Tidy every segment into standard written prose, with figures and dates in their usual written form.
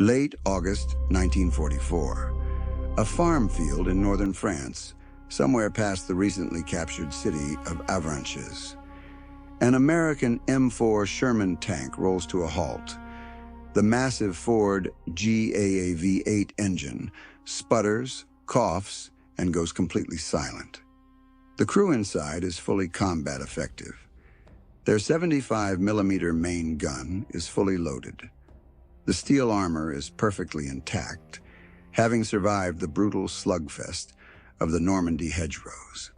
Late August 1944. A farm field in northern France, somewhere past the recently captured city of Avranches. An American M4 Sherman tank rolls to a halt. The massive Ford GAAV-8 engine sputters, coughs, and goes completely silent. The crew inside is fully combat effective. Their 75mm main gun is fully loaded. The steel armor is perfectly intact, having survived the brutal slugfest of the Normandy hedgerows.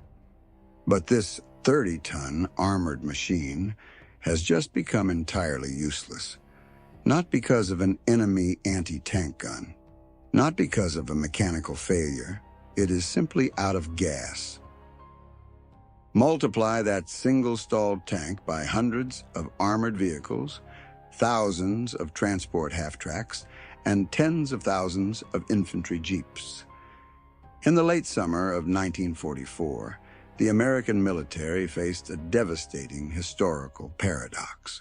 But this 30-ton armored machine has just become entirely useless. Not because of an enemy anti-tank gun, not because of a mechanical failure. It is simply out of gas. Multiply that single-stalled tank by hundreds of armored vehicles, thousands of transport half-tracks, and tens of thousands of infantry jeeps. In the late summer of 1944, the American military faced a devastating historical paradox.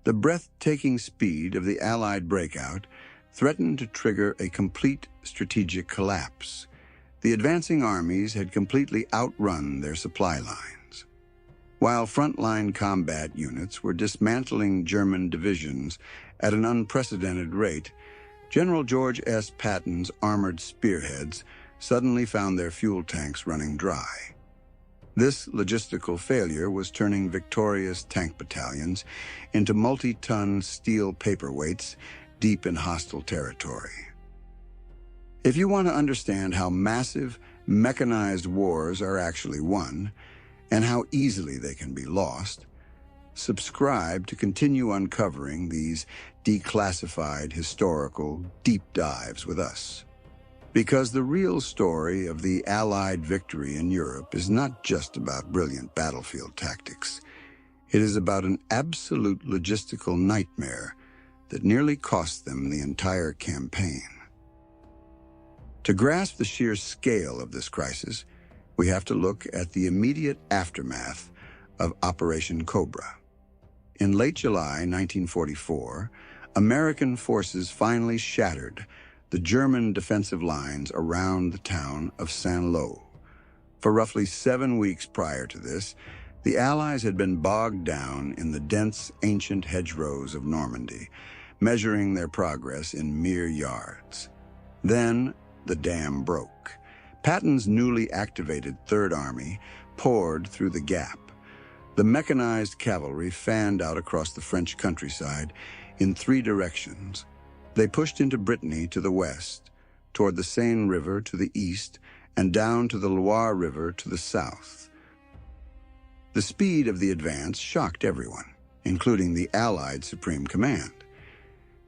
The breathtaking speed of the Allied breakout threatened to trigger a complete strategic collapse. The advancing armies had completely outrun their supply lines. While frontline combat units were dismantling German divisions at an unprecedented rate, General George S. Patton's armored spearheads suddenly found their fuel tanks running dry. This logistical failure was turning victorious tank battalions into multi-ton steel paperweights deep in hostile territory. If you want to understand how massive, mechanized wars are actually won, and how easily they can be lost, subscribe to continue uncovering these declassified historical deep dives with us. Because the real story of the Allied victory in Europe is not just about brilliant battlefield tactics. It is about an absolute logistical nightmare that nearly cost them the entire campaign. To grasp the sheer scale of this crisis, we have to look at the immediate aftermath of Operation Cobra. In late July 1944, American forces finally shattered the German defensive lines around the town of Saint-Lô. For roughly 7 weeks prior to this, the Allies had been bogged down in the dense, ancient hedgerows of Normandy, measuring their progress in mere yards. Then, the dam broke. Patton's newly activated Third Army poured through the gap. The mechanized cavalry fanned out across the French countryside in 3 directions. They pushed into Brittany to the west, toward the Seine River to the east, and down to the Loire River to the south. The speed of the advance shocked everyone, including the Allied Supreme Command.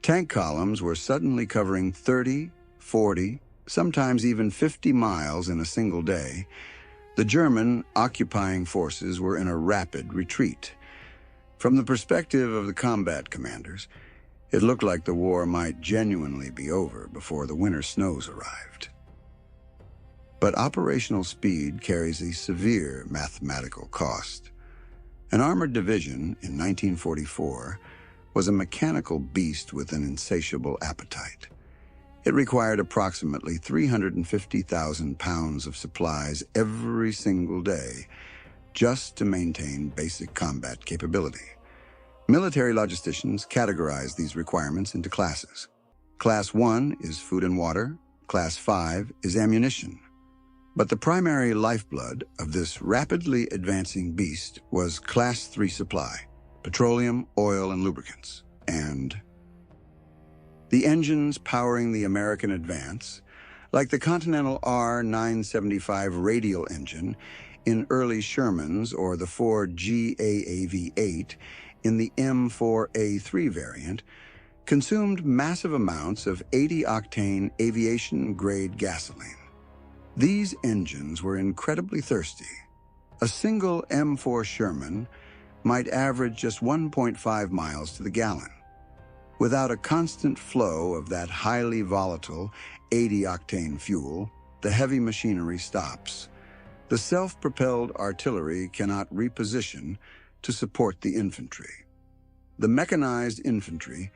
Tank columns were suddenly covering 30, 40, sometimes even 50 miles in a single day. The German occupying forces were in a rapid retreat. From the perspective of the combat commanders, it looked like the war might genuinely be over before the winter snows arrived. But operational speed carries a severe mathematical cost. An armored division in 1944 was a mechanical beast with an insatiable appetite. It required approximately 350,000 pounds of supplies every single day just to maintain basic combat capability. Military logisticians categorize these requirements into classes. Class 1 is food and water, Class 5 is ammunition. But the primary lifeblood of this rapidly advancing beast was Class 3 supply, petroleum, oil, and lubricants, and the engines powering the American advance, like the Continental R975 radial engine in early Shermans or the Ford GAAV-8 in the M4A3 variant, consumed massive amounts of 80-octane aviation-grade gasoline. These engines were incredibly thirsty. A single M4 Sherman might average just 1.5 miles to the gallon. Without a constant flow of that highly volatile 80-octane fuel, the heavy machinery stops. The self-propelled artillery cannot reposition to support the infantry. The mechanized infantry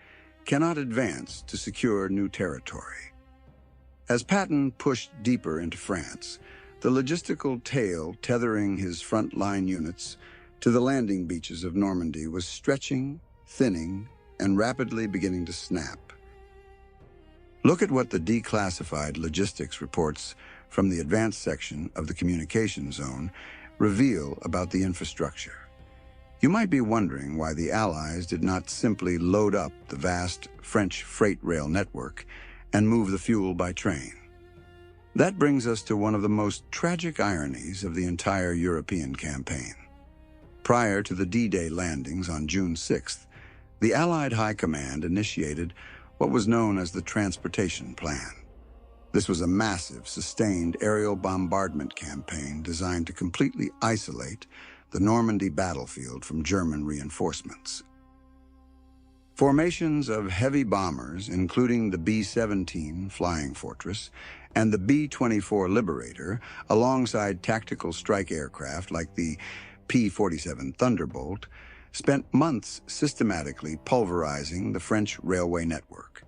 cannot advance to secure new territory. As Patton pushed deeper into France, the logistical tail tethering his front-line units to the landing beaches of Normandy was stretching, thinning, and rapidly beginning to snap. Look at what the declassified logistics reports from the advanced section of the communication zone reveal about the infrastructure. You might be wondering why the Allies did not simply load up the vast French freight rail network and move the fuel by train. That brings us to one of the most tragic ironies of the entire European campaign. Prior to the D-Day landings on June 6th, the Allied High Command initiated what was known as the Transportation Plan. This was a massive, sustained aerial bombardment campaign designed to completely isolate the Normandy battlefield from German reinforcements. Formations of heavy bombers, including the B-17 Flying Fortress and the B-24 Liberator, alongside tactical strike aircraft like the P-47 Thunderbolt, spent months systematically pulverizing the French railway network.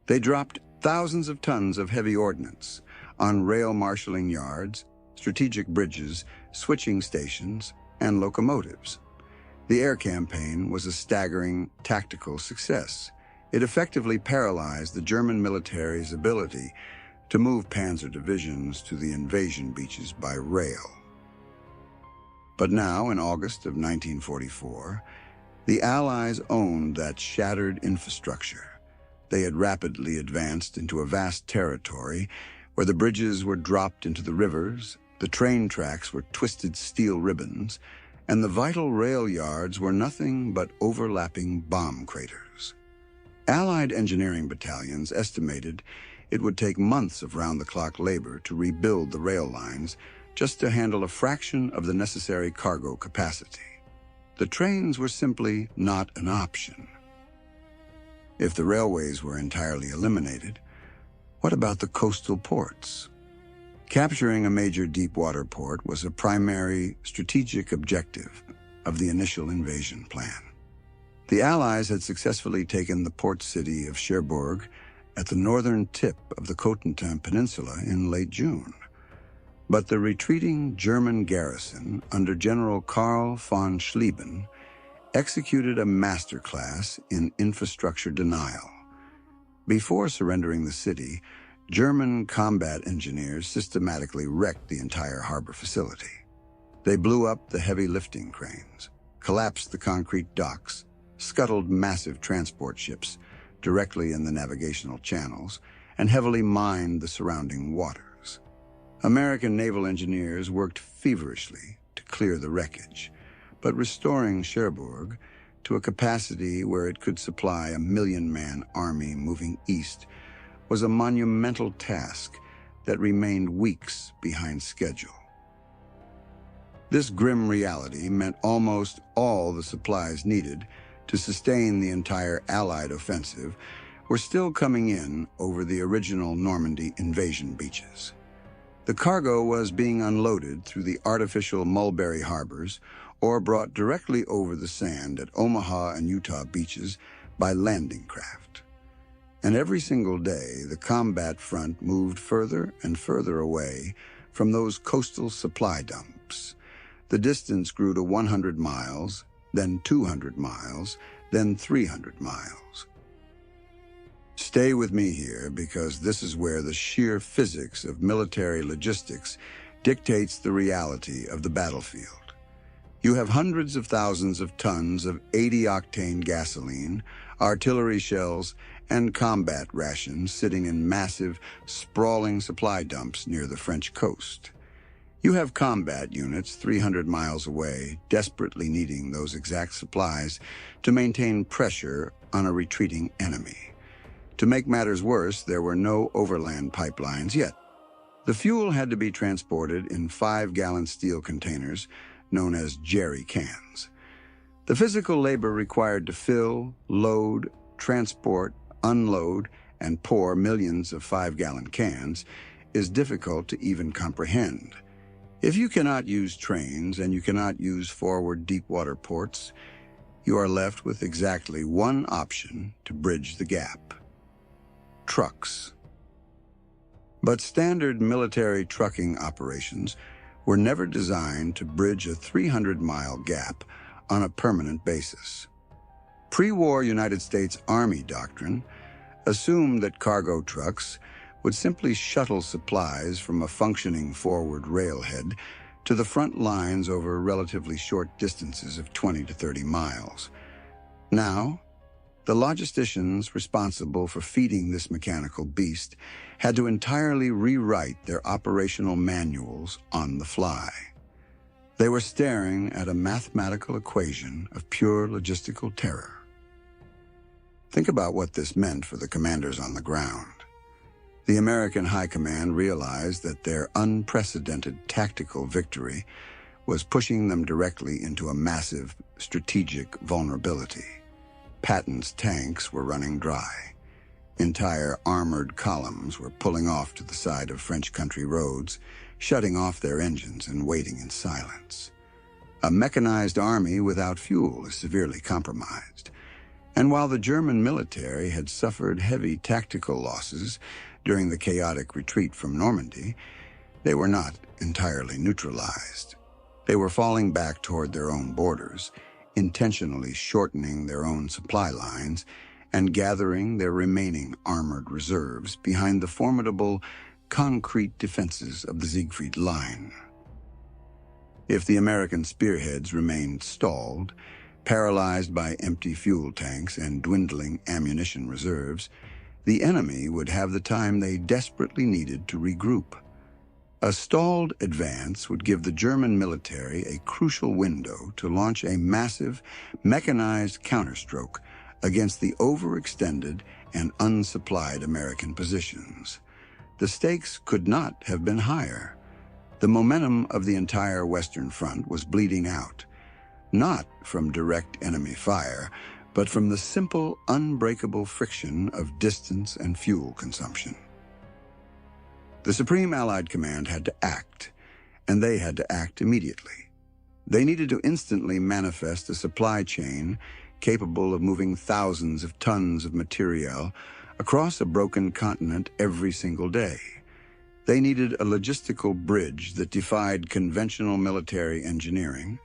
They dropped thousands of tons of heavy ordnance on rail marshalling yards, strategic bridges, switching stations, and locomotives. The air campaign was a staggering tactical success. It effectively paralyzed the German military's ability to move panzer divisions to the invasion beaches by rail. But now, in August of 1944, the Allies owned that shattered infrastructure. They had rapidly advanced into a vast territory where the bridges were dropped into the rivers, the train tracks were twisted steel ribbons, and the vital rail yards were nothing but overlapping bomb craters. Allied engineering battalions estimated it would take months of round-the-clock labor to rebuild the rail lines just to handle a fraction of the necessary cargo capacity. The trains were simply not an option. If the railways were entirely eliminated, what about the coastal ports? Capturing a major deep-water port was a primary strategic objective of the initial invasion plan. The Allies had successfully taken the port city of Cherbourg at the northern tip of the Cotentin Peninsula in late June. But the retreating German garrison under General Karl von Schlieben executed a masterclass in infrastructure denial. Before surrendering the city, German combat engineers systematically wrecked the entire harbor facility. They blew up the heavy lifting cranes, collapsed the concrete docks, scuttled massive transport ships directly in the navigational channels, and heavily mined the surrounding waters. American naval engineers worked feverishly to clear the wreckage, but restoring Cherbourg to a capacity where it could supply a million-man army moving east was a monumental task that remained weeks behind schedule. This grim reality meant almost all the supplies needed to sustain the entire Allied offensive were still coming in over the original Normandy invasion beaches. The cargo was being unloaded through the artificial Mulberry harbors or brought directly over the sand at Omaha and Utah beaches by landing craft. And every single day, the combat front moved further and further away from those coastal supply dumps. The distance grew to 100 miles, then 200 miles, then 300 miles. Stay with me here because this is where the sheer physics of military logistics dictates the reality of the battlefield. You have hundreds of thousands of tons of 80-octane gasoline, artillery shells, and combat rations sitting in massive, sprawling supply dumps near the French coast. You have combat units 300 miles away desperately needing those exact supplies to maintain pressure on a retreating enemy. To make matters worse, there were no overland pipelines yet. The fuel had to be transported in 5-gallon steel containers known as jerry cans. The physical labor required to fill, load, transport, unload, and pour millions of 5-gallon cans is difficult to even comprehend. If you cannot use trains and you cannot use forward deep-water ports, you are left with exactly one option to bridge the gap: trucks. But standard military trucking operations were never designed to bridge a 300-mile gap on a permanent basis. Pre-war United States Army doctrine assumed that cargo trucks would simply shuttle supplies from a functioning forward railhead to the front lines over relatively short distances of 20 to 30 miles. Now, the logisticians responsible for feeding this mechanical beast had to entirely rewrite their operational manuals on the fly. They were staring at a mathematical equation of pure logistical terror. Think about what this meant for the commanders on the ground. The American High Command realized that their unprecedented tactical victory was pushing them directly into a massive strategic vulnerability. Patton's tanks were running dry. Entire armored columns were pulling off to the side of French country roads, shutting off their engines and waiting in silence. A mechanized army without fuel is severely compromised. And while the German military had suffered heavy tactical losses during the chaotic retreat from Normandy, they were not entirely neutralized. They were falling back toward their own borders, intentionally shortening their own supply lines and gathering their remaining armored reserves behind the formidable concrete defenses of the Siegfried Line. If the American spearheads remained stalled, paralyzed by empty fuel tanks and dwindling ammunition reserves, the enemy would have the time they desperately needed to regroup. A stalled advance would give the German military a crucial window to launch a massive, mechanized counterstroke against the overextended and unsupplied American positions. The stakes could not have been higher. The momentum of the entire Western Front was bleeding out, not from direct enemy fire, but from the simple, unbreakable friction of distance and fuel consumption. The Supreme Allied Command had to act, and they had to act immediately. They needed to instantly manifest a supply chain capable of moving thousands of tons of material across a broken continent every single day. They needed a logistical bridge that defied conventional military engineering,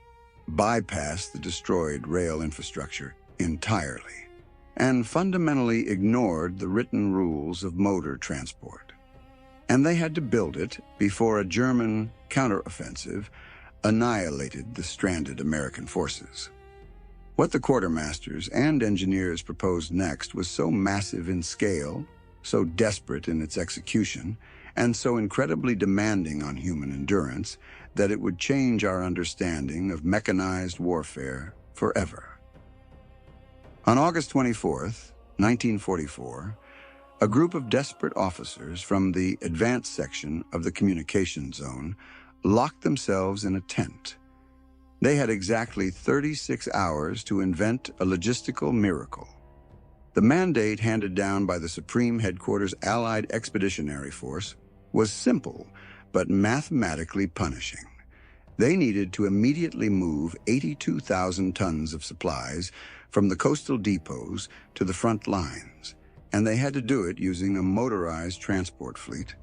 bypassed the destroyed rail infrastructure entirely, and fundamentally ignored the written rules of motor transport. And they had to build it before a German counteroffensive annihilated the stranded American forces. What the quartermasters and engineers proposed next was so massive in scale, so desperate in its execution, and so incredibly demanding on human endurance that it would change our understanding of mechanized warfare forever. On August 24th, 1944, a group of desperate officers from the advanced section of the communication zone locked themselves in a tent. They had exactly 36 hours to invent a logistical miracle. The mandate handed down by the Supreme Headquarters Allied Expeditionary Force was simple, but mathematically punishing. They needed to immediately move 82,000 tons of supplies from the coastal depots to the front lines, and they had to do it using a motorized transport fleet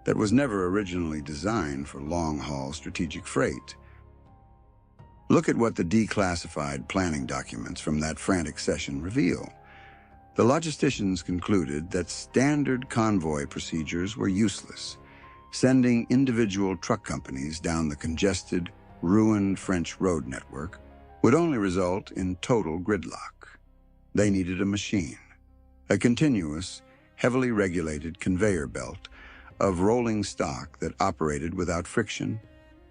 that was never originally designed for long-haul strategic freight. Look at what the declassified planning documents from that frantic session reveal. The logisticians concluded that standard convoy procedures were useless. Sending individual truck companies down the congested, ruined French road network would only result in total gridlock. They needed a machine, a continuous, heavily regulated conveyor belt of rolling stock that operated without friction,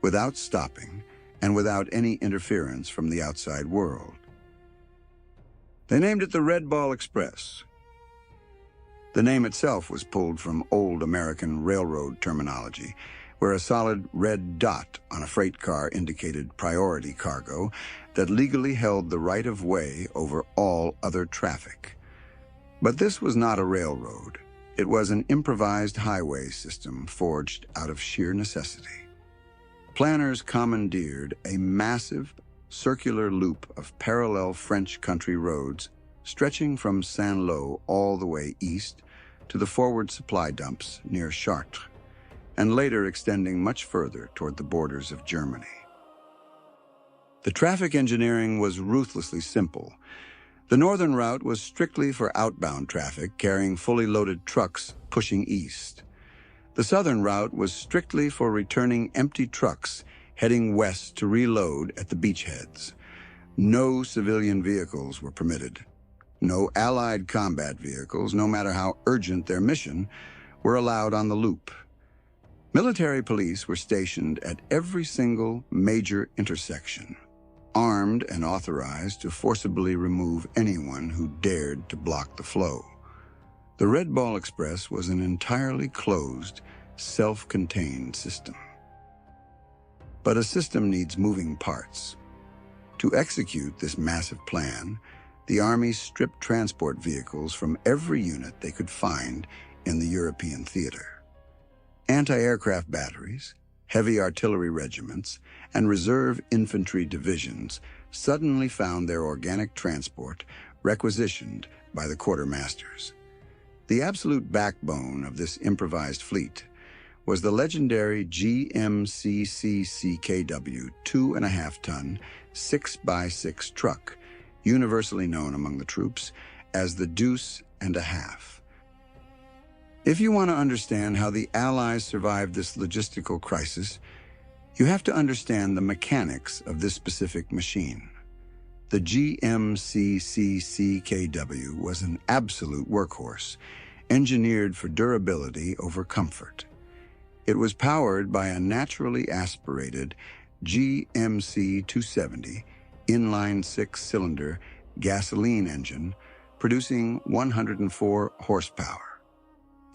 without stopping, and without any interference from the outside world. They named it the Red Ball Express. The name itself was pulled from old American railroad terminology, where a solid red dot on a freight car indicated priority cargo that legally held the right of way over all other traffic. But this was not a railroad. It was an improvised highway system forged out of sheer necessity. Planners commandeered a massive, circular loop of parallel French country roads stretching from Saint-Lô all the way east to the forward supply dumps near Chartres, and later extending much further toward the borders of Germany. The traffic engineering was ruthlessly simple. The northern route was strictly for outbound traffic carrying fully loaded trucks pushing east. The southern route was strictly for returning empty trucks heading west to reload at the beachheads. No civilian vehicles were permitted. No Allied combat vehicles, no matter how urgent their mission, were allowed on the loop. Military police were stationed at every single major intersection, armed and authorized to forcibly remove anyone who dared to block the flow. The Red Ball Express was an entirely closed, self-contained system. But a system needs moving parts. To execute this massive plan, the Army stripped transport vehicles from every unit they could find in the European theater. Anti-aircraft batteries, heavy artillery regiments, and reserve infantry divisions suddenly found their organic transport requisitioned by the quartermasters. The absolute backbone of this improvised fleet was the legendary GMCCCKW 2.5-ton 6x6 truck, universally known among the troops as the Deuce and a Half. If you want to understand how the Allies survived this logistical crisis, you have to understand the mechanics of this specific machine. The GMCCCKW was an absolute workhorse, engineered for durability over comfort. It was powered by a naturally aspirated GMC 270 inline six-cylinder gasoline engine producing 104 horsepower.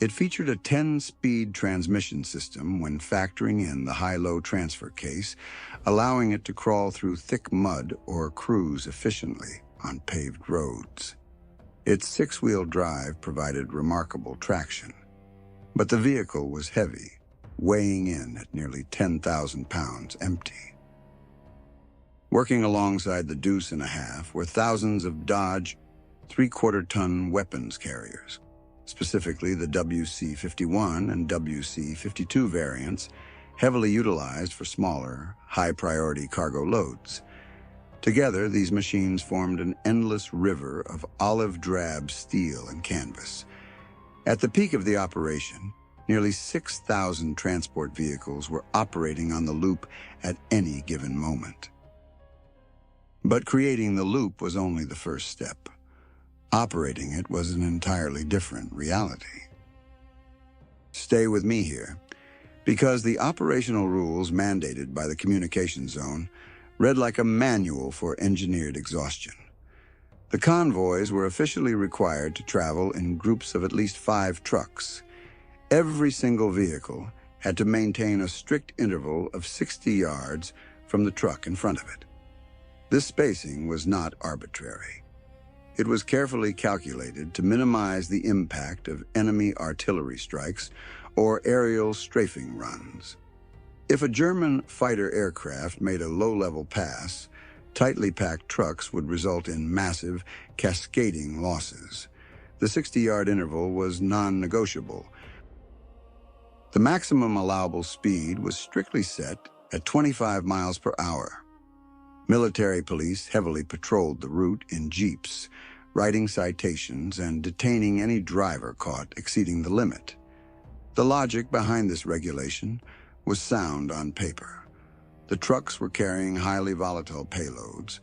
It featured a 10-speed transmission system when factoring in the high-low transfer case, allowing it to crawl through thick mud or cruise efficiently on paved roads. Its six-wheel drive provided remarkable traction, but the vehicle was heavy, weighing in at nearly 10,000 pounds empty. Working alongside the Deuce and a Half were thousands of Dodge 3/4-ton weapons carriers, specifically the WC-51 and WC-52 variants, heavily utilized for smaller, high-priority cargo loads. Together, these machines formed an endless river of olive-drab steel and canvas. At the peak of the operation, nearly 6,000 transport vehicles were operating on the loop at any given moment. But creating the loop was only the first step. Operating it was an entirely different reality. Stay with me here, because the operational rules mandated by the communication zone read like a manual for engineered exhaustion. The convoys were officially required to travel in groups of at least 5 trucks. Every single vehicle had to maintain a strict interval of 60 yards from the truck in front of it. This spacing was not arbitrary. It was carefully calculated to minimize the impact of enemy artillery strikes or aerial strafing runs. If a German fighter aircraft made a low-level pass, tightly packed trucks would result in massive, cascading losses. The 60-yard interval was non-negotiable. The maximum allowable speed was strictly set at 25 miles per hour. Military police heavily patrolled the route in jeeps, writing citations and detaining any driver caught exceeding the limit. The logic behind this regulation was sound on paper. The trucks were carrying highly volatile payloads.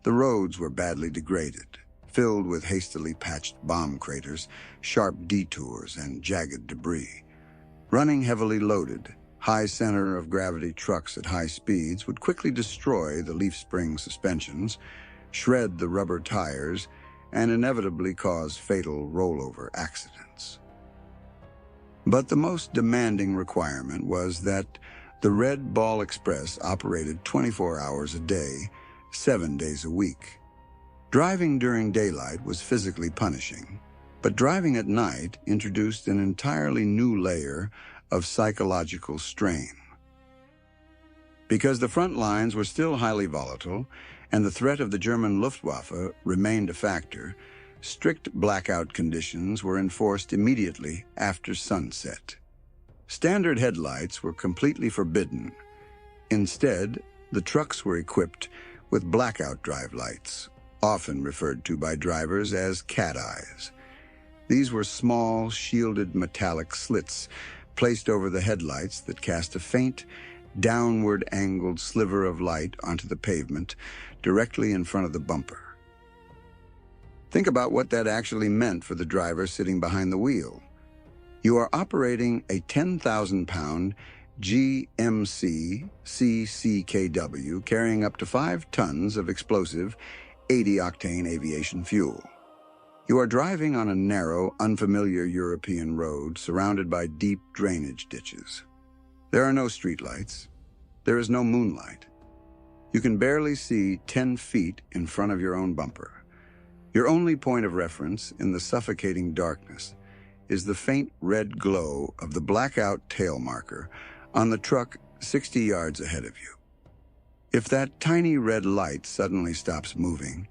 The roads were badly degraded, filled with hastily patched bomb craters, sharp detours, and jagged debris. Running heavily loaded, high center of gravity trucks at high speeds would quickly destroy the leaf spring suspensions, shred the rubber tires, and inevitably cause fatal rollover accidents. But the most demanding requirement was that the Red Ball Express operated 24 hours a day, 7 days a week. Driving during daylight was physically punishing, but driving at night introduced an entirely new layer of psychological strain. Because the front lines were still highly volatile and the threat of the German Luftwaffe remained a factor, strict blackout conditions were enforced immediately after sunset. Standard headlights were completely forbidden. Instead, the trucks were equipped with blackout drive lights, often referred to by drivers as cat eyes. These were small, shielded metallic slits placed over the headlights that cast a faint, downward-angled sliver of light onto the pavement directly in front of the bumper. Think about what that actually meant for the driver sitting behind the wheel. You are operating a 10,000-pound GMC CCKW carrying up to 5 tons of explosive 80-octane aviation fuel. You are driving on a narrow, unfamiliar European road surrounded by deep drainage ditches. There are no streetlights. There is no moonlight. You can barely see 10 feet in front of your own bumper. Your only point of reference in the suffocating darkness is the faint red glow of the blackout tail marker on the truck 60 yards ahead of you. If that tiny red light suddenly stops moving,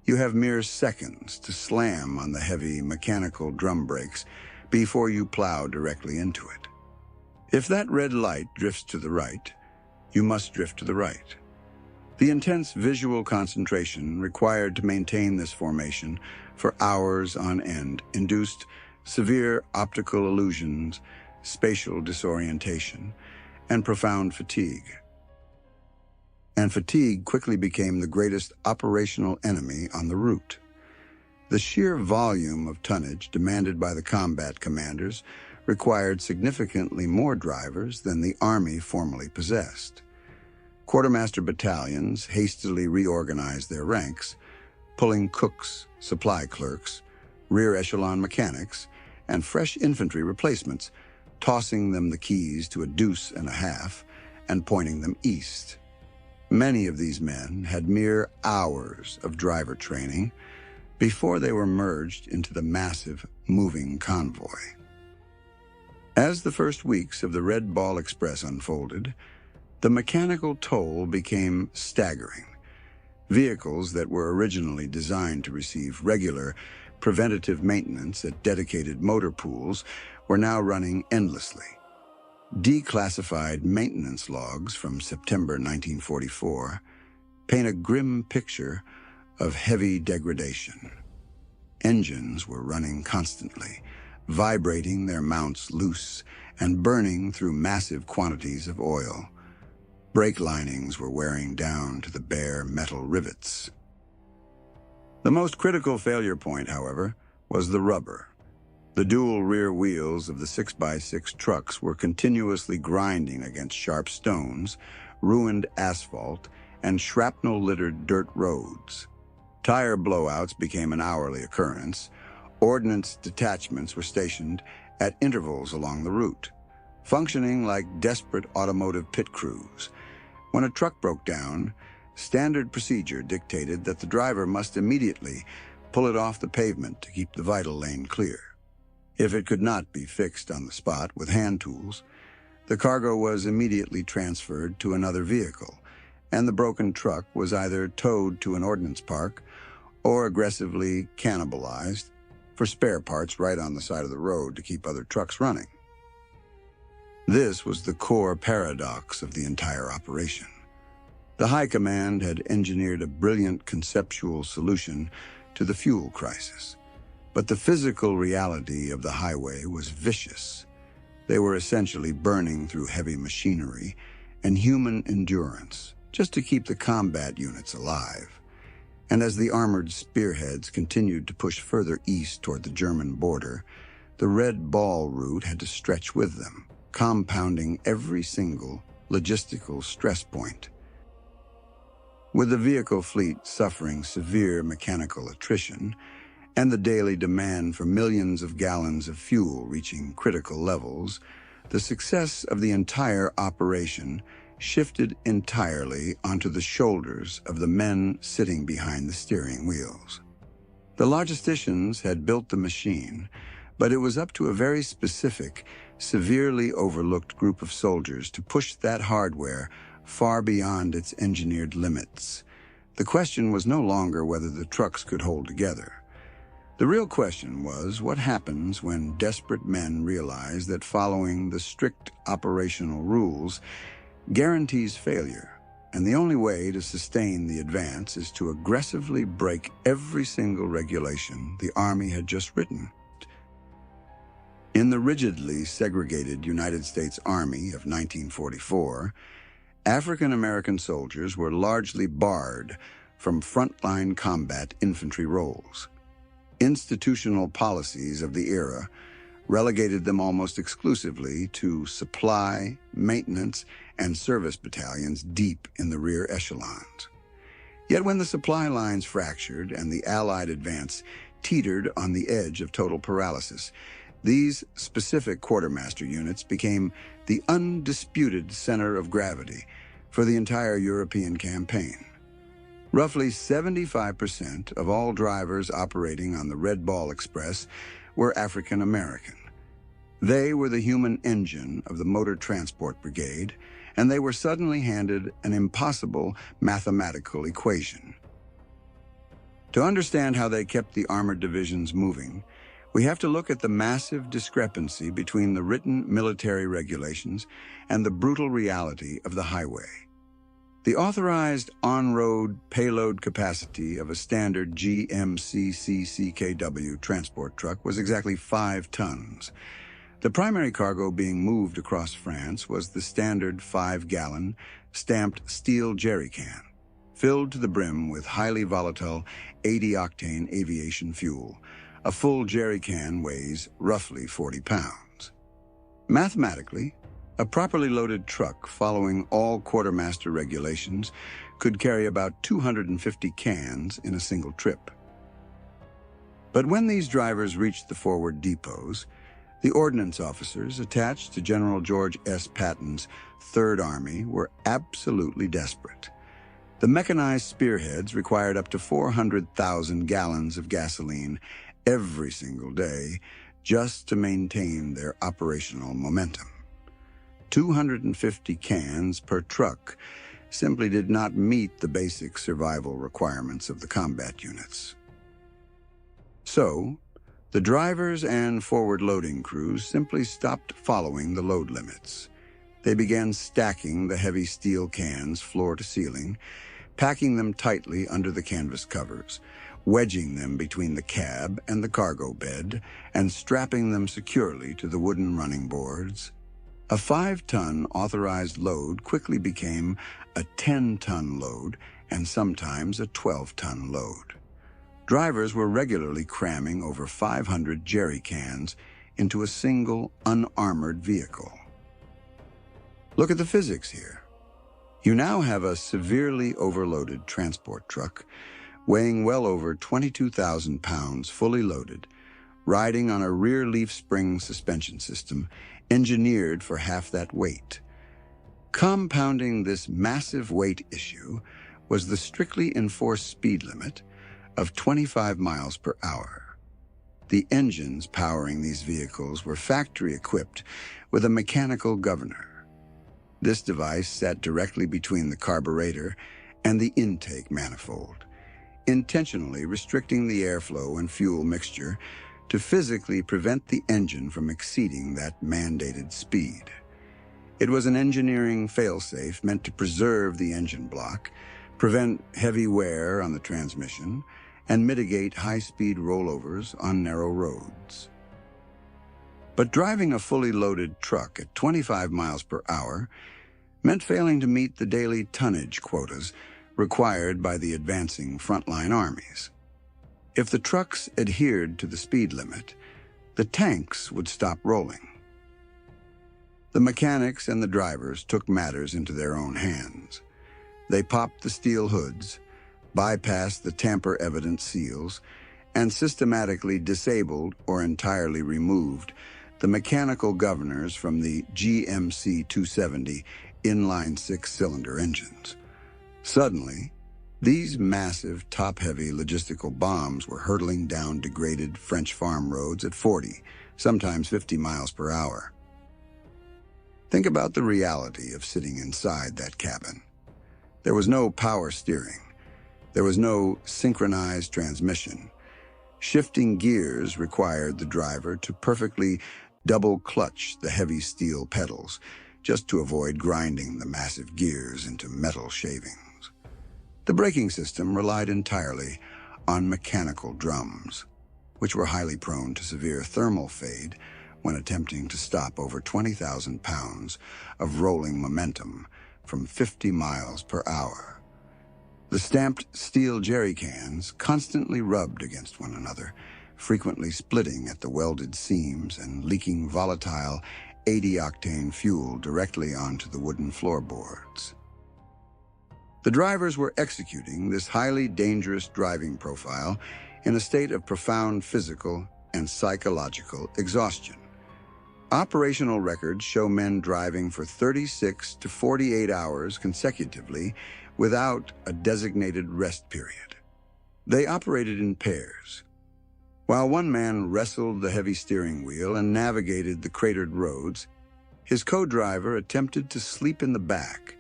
you have mere seconds to slam on the heavy mechanical drum brakes before you plow directly into it. If that red light drifts to the right, you must drift to the right. The intense visual concentration required to maintain this formation for hours on end induced severe optical illusions, spatial disorientation, and profound fatigue. And fatigue quickly became the greatest operational enemy on the route. The sheer volume of tonnage demanded by the combat commanders required significantly more drivers than the Army formerly possessed. Quartermaster battalions hastily reorganized their ranks, pulling cooks, supply clerks, rear echelon mechanics, and fresh infantry replacements, tossing them the keys to a deuce and a half and pointing them east. Many of these men had mere hours of driver training before they were merged into the massive, moving convoy. As the first weeks of the Red Ball Express unfolded, the mechanical toll became staggering. Vehicles that were originally designed to receive regular, preventative maintenance at dedicated motor pools were now running endlessly. Declassified maintenance logs from September 1944 paint a grim picture of heavy degradation. Engines were running constantly, vibrating their mounts loose and burning through massive quantities of oil. Brake linings were wearing down to the bare metal rivets. The most critical failure point, however, was the rubber. The dual rear wheels of the 6x6 trucks were continuously grinding against sharp stones, ruined asphalt, and shrapnel-littered dirt roads. Tire blowouts became an hourly occurrence. Ordnance detachments were stationed at intervals along the route, functioning like desperate automotive pit crews. When a truck broke down, standard procedure dictated that the driver must immediately pull it off the pavement to keep the vital lane clear. If it could not be fixed on the spot with hand tools, the cargo was immediately transferred to another vehicle, and the broken truck was either towed to an ordnance park or aggressively cannibalized for spare parts right on the side of the road to keep other trucks running. This was the core paradox of the entire operation. The High Command had engineered a brilliant conceptual solution to the fuel crisis, but the physical reality of the highway was vicious. They were essentially burning through heavy machinery and human endurance just to keep the combat units alive. And as the armored spearheads continued to push further east toward the German border, the Red Ball route had to stretch with them, compounding every single logistical stress point. With the vehicle fleet suffering severe mechanical attrition and the daily demand for millions of gallons of fuel reaching critical levels, the success of the entire operation shifted entirely onto the shoulders of the men sitting behind the steering wheels. The logisticians had built the machine, but it was up to a very specific, severely overlooked group of soldiers to push that hardware far beyond its engineered limits. The question was no longer whether the trucks could hold together. The real question was what happens when desperate men realize that following the strict operational rules guarantees failure, and the only way to sustain the advance is to aggressively break every single regulation the Army had just written. In the rigidly segregated United States Army of 1944, African American soldiers were largely barred from frontline combat infantry roles. Institutional policies of the era relegated them almost exclusively to supply, maintenance, and service battalions deep in the rear echelons. Yet when the supply lines fractured and the Allied advance teetered on the edge of total paralysis, these specific quartermaster units became the undisputed center of gravity for the entire European campaign. Roughly 75% of all drivers operating on the Red Ball Express were African American. They were the human engine of the Motor Transport Brigade, and they were suddenly handed an impossible mathematical equation. To understand how they kept the armored divisions moving, we have to look at the massive discrepancy between the written military regulations and the brutal reality of the highway. The authorized on-road payload capacity of a standard GMC-CKW transport truck was exactly 5 tons. The primary cargo being moved across France was the standard 5-gallon stamped steel jerry can, filled to the brim with highly volatile 80-octane aviation fuel. A full jerry can weighs roughly 40 pounds. Mathematically, a properly loaded truck following all quartermaster regulations could carry about 250 cans in a single trip. But when these drivers reached the forward depots, the ordnance officers attached to General George S. Patton's Third Army were absolutely desperate. The mechanized spearheads required up to 400,000 gallons of gasoline every single day just to maintain their operational momentum. 250 cans per truck simply did not meet the basic survival requirements of the combat units. So, the drivers and forward-loading crews simply stopped following the load limits. They began stacking the heavy steel cans floor to ceiling, packing them tightly under the canvas covers, wedging them between the cab and the cargo bed, and strapping them securely to the wooden running boards. A 5-ton authorized load quickly became a 10-ton load and sometimes a 12-ton load. Drivers were regularly cramming over 500 jerry cans into a single unarmored vehicle. Look at the physics here. You now have a severely overloaded transport truck weighing well over 22,000 pounds fully loaded, riding on a rear leaf spring suspension system engineered for half that weight. Compounding this massive weight issue was the strictly enforced speed limit of 25 miles per hour. The engines powering these vehicles were factory equipped with a mechanical governor. This device sat directly between the carburetor and the intake manifold, intentionally restricting the airflow and fuel mixture to physically prevent the engine from exceeding that mandated speed. It was an engineering failsafe meant to preserve the engine block, prevent heavy wear on the transmission, and mitigate high-speed rollovers on narrow roads. But driving a fully loaded truck at 25 miles per hour meant failing to meet the daily tonnage quotas required by the advancing frontline armies. If the trucks adhered to the speed limit, the tanks would stop rolling. The mechanics and the drivers took matters into their own hands. They popped the steel hoods, bypassed the tamper-evident seals, and systematically disabled or entirely removed the mechanical governors from the GMC 270 inline 6-cylinder engines. Suddenly, these massive, top-heavy logistical bombs were hurtling down degraded French farm roads at 40, sometimes 50 miles per hour. Think about the reality of sitting inside that cabin. There was no power steering. There was no synchronized transmission. Shifting gears required the driver to perfectly double-clutch the heavy steel pedals just to avoid grinding the massive gears into metal shavings. The braking system relied entirely on mechanical drums, which were highly prone to severe thermal fade when attempting to stop over 20,000 pounds of rolling momentum from 50 miles per hour. The stamped steel jerry cans constantly rubbed against one another, frequently splitting at the welded seams and leaking volatile 80-octane fuel directly onto the wooden floorboards. The drivers were executing this highly dangerous driving profile in a state of profound physical and psychological exhaustion. Operational records show men driving for 36 to 48 hours consecutively without a designated rest period. They operated in pairs. While one man wrestled the heavy steering wheel and navigated the cratered roads, his co-driver attempted to sleep in the back,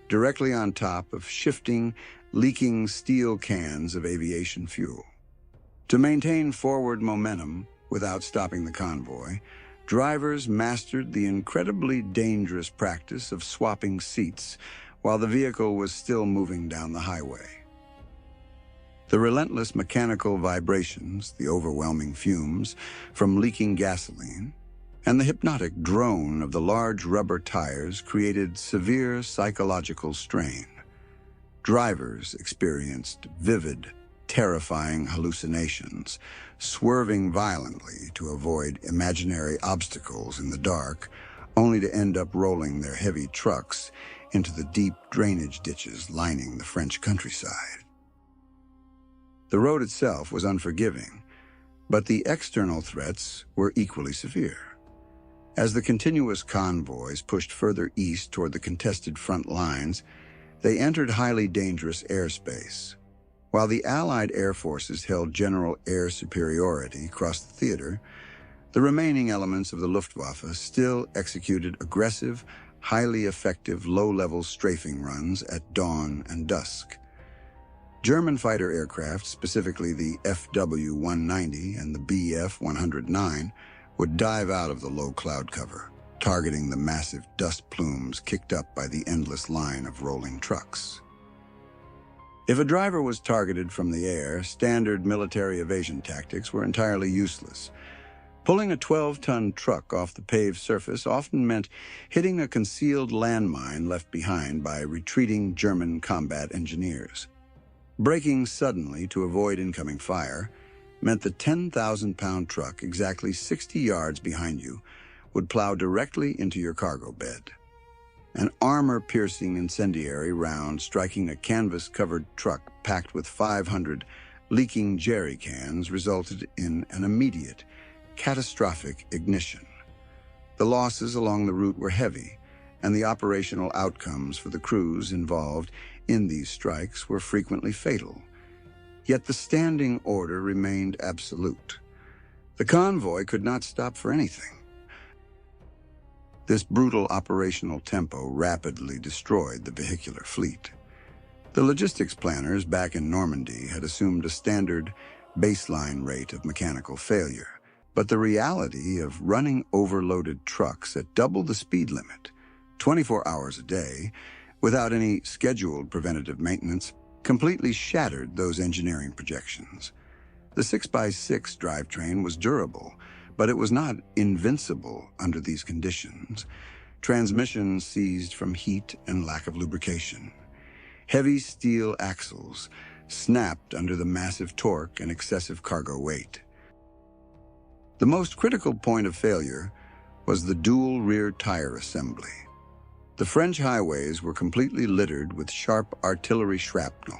directly on top of shifting, leaking steel cans of aviation fuel. To maintain forward momentum without stopping the convoy, drivers mastered the incredibly dangerous practice of swapping seats while the vehicle was still moving down the highway. The relentless mechanical vibrations, the overwhelming fumes from leaking gasoline, and the hypnotic drone of the large rubber tires created severe psychological strain. Drivers experienced vivid, terrifying hallucinations, swerving violently to avoid imaginary obstacles in the dark, only to end up rolling their heavy trucks into the deep drainage ditches lining the French countryside. The road itself was unforgiving, but the external threats were equally severe. As the continuous convoys pushed further east toward the contested front lines, they entered highly dangerous airspace. While the Allied air forces held general air superiority across the theater, the remaining elements of the Luftwaffe still executed aggressive, highly effective low-level strafing runs at dawn and dusk. German fighter aircraft, specifically the FW-190 and the Bf-109, would dive out of the low cloud cover, targeting the massive dust plumes kicked up by the endless line of rolling trucks. If a driver was targeted from the air, standard military evasion tactics were entirely useless. Pulling a 12-ton truck off the paved surface often meant hitting a concealed landmine left behind by retreating German combat engineers. Braking suddenly to avoid incoming fire meant the 10,000-pound truck exactly 60 yards behind you would plow directly into your cargo bed. An armor-piercing incendiary round striking a canvas-covered truck packed with 500 leaking jerry cans resulted in an immediate, catastrophic ignition. The losses along the route were heavy, and the operational outcomes for the crews involved in these strikes were frequently fatal. Yet the standing order remained absolute. The convoy could not stop for anything. This brutal operational tempo rapidly destroyed the vehicular fleet. The logistics planners back in Normandy had assumed a standard baseline rate of mechanical failure, but the reality of running overloaded trucks at double the speed limit, 24 hours a day, without any scheduled preventative maintenance, completely shattered those engineering projections. The 6x6 drivetrain was durable, but it was not invincible under these conditions. Transmissions seized from heat and lack of lubrication. Heavy steel axles snapped under the massive torque and excessive cargo weight. The most critical point of failure was the dual rear tire assembly. The French highways were completely littered with sharp artillery shrapnel,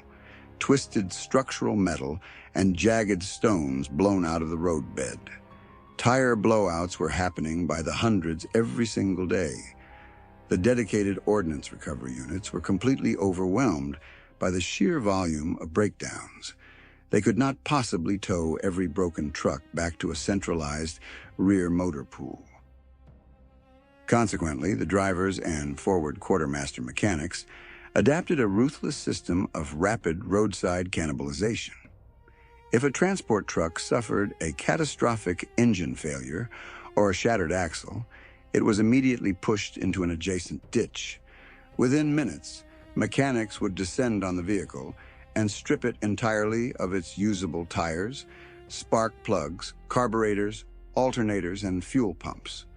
twisted structural metal, and jagged stones blown out of the roadbed. Tire blowouts were happening by the hundreds every single day. The dedicated ordnance recovery units were completely overwhelmed by the sheer volume of breakdowns. They could not possibly tow every broken truck back to a centralized rear motor pool. Consequently, the drivers and forward quartermaster mechanics adapted a ruthless system of rapid roadside cannibalization. If a transport truck suffered a catastrophic engine failure or a shattered axle, it was immediately pushed into an adjacent ditch. Within minutes, mechanics would descend on the vehicle and strip it entirely of its usable tires, spark plugs, carburetors, alternators, and fuel pumps.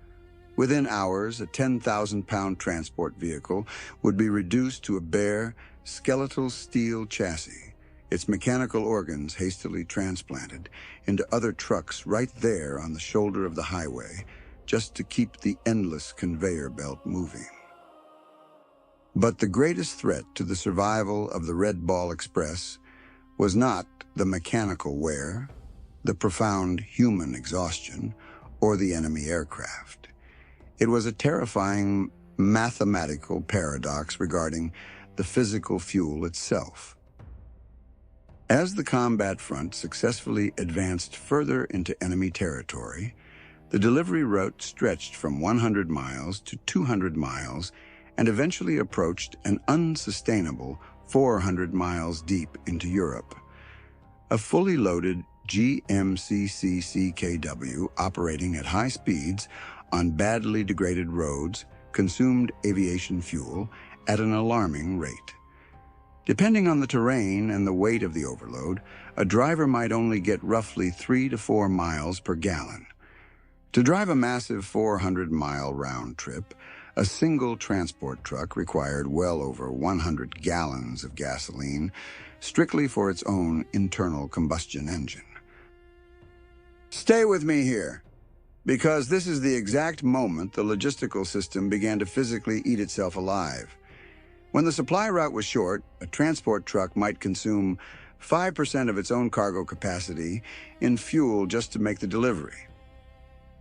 Within hours, a 10,000-pound transport vehicle would be reduced to a bare, skeletal steel chassis, its mechanical organs hastily transplanted into other trucks right there on the shoulder of the highway, just to keep the endless conveyor belt moving. But the greatest threat to the survival of the Red Ball Express was not the mechanical wear, the profound human exhaustion, or the enemy aircraft. It was a terrifying mathematical paradox regarding the physical fuel itself. As the combat front successfully advanced further into enemy territory, the delivery route stretched from 100 miles to 200 miles and eventually approached an unsustainable 400 miles deep into Europe. A fully loaded GMCC-CKW operating at high speeds on badly degraded roads consumed aviation fuel at an alarming rate. Depending on the terrain and the weight of the overload, a driver might only get roughly 3 to 4 miles per gallon. To drive a massive 400-mile round trip, a single transport truck required well over 100 gallons of gasoline, strictly for its own internal combustion engine. Stay with me here, because this is the exact moment the logistical system began to physically eat itself alive. When the supply route was short, a transport truck might consume 5% of its own cargo capacity in fuel just to make the delivery.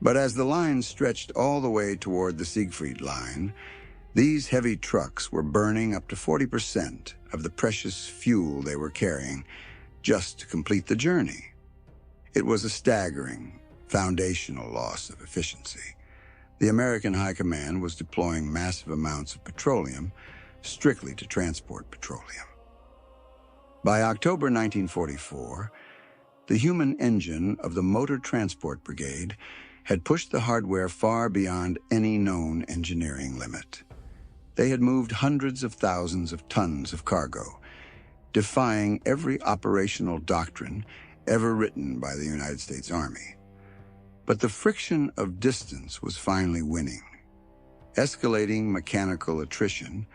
But as the line stretched all the way toward the Siegfried Line, these heavy trucks were burning up to 40% of the precious fuel they were carrying just to complete the journey. It was a staggering, foundational loss of efficiency. The American High Command was deploying massive amounts of petroleum strictly to transport petroleum. By October 1944, the human engine of the Motor Transport Brigade had pushed the hardware far beyond any known engineering limit. They had moved hundreds of thousands of tons of cargo, defying every operational doctrine ever written by the United States Army. But the friction of distance was finally winning. Escalating mechanical attrition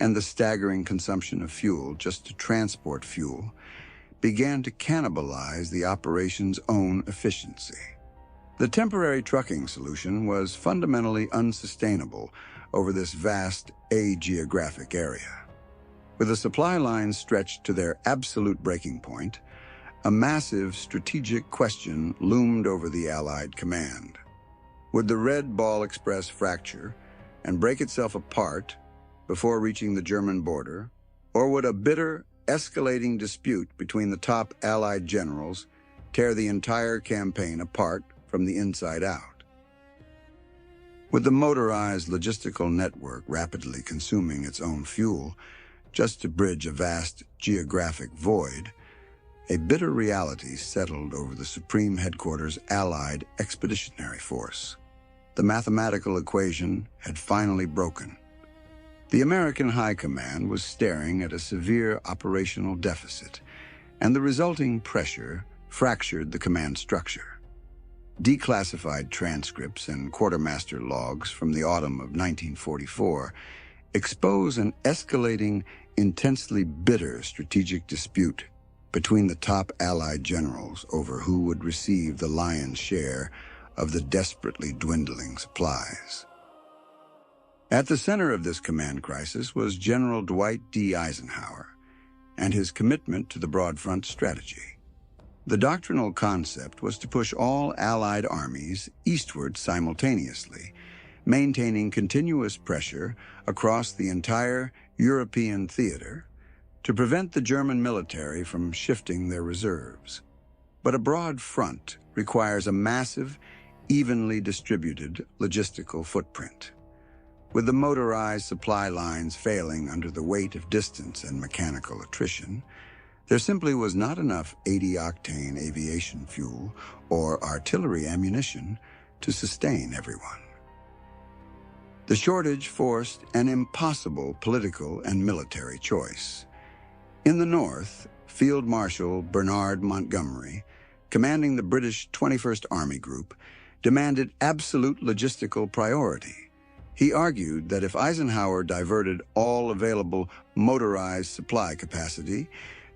and the staggering consumption of fuel just to transport fuel began to cannibalize the operation's own efficiency. The temporary trucking solution was fundamentally unsustainable over this vast ageographic area. With the supply lines stretched to their absolute breaking point, a massive strategic question loomed over the Allied command. Would the Red Ball Express fracture and break itself apart before reaching the German border, or would a bitter, escalating dispute between the top Allied generals tear the entire campaign apart from the inside out? With the motorized logistical network rapidly consuming its own fuel just to bridge a vast geographic void, a bitter reality settled over the Supreme Headquarters Allied Expeditionary Force. The mathematical equation had finally broken. The American High Command was staring at a severe operational deficit, and the resulting pressure fractured the command structure. Declassified transcripts and quartermaster logs from the autumn of 1944 expose an escalating, intensely bitter strategic dispute between the top Allied generals over who would receive the lion's share of the desperately dwindling supplies. At the center of this command crisis was General Dwight D. Eisenhower and his commitment to the broad front strategy. The doctrinal concept was to push all Allied armies eastward simultaneously, maintaining continuous pressure across the entire European theater to prevent the German military from shifting their reserves. But a broad front requires a massive, evenly distributed logistical footprint. With the motorized supply lines failing under the weight of distance and mechanical attrition, there simply was not enough 80-octane aviation fuel or artillery ammunition to sustain everyone. The shortage forced an impossible political and military choice. In the north, Field Marshal Bernard Montgomery, commanding the British 21st Army Group, demanded absolute logistical priority. He argued that if Eisenhower diverted all available motorized supply capacity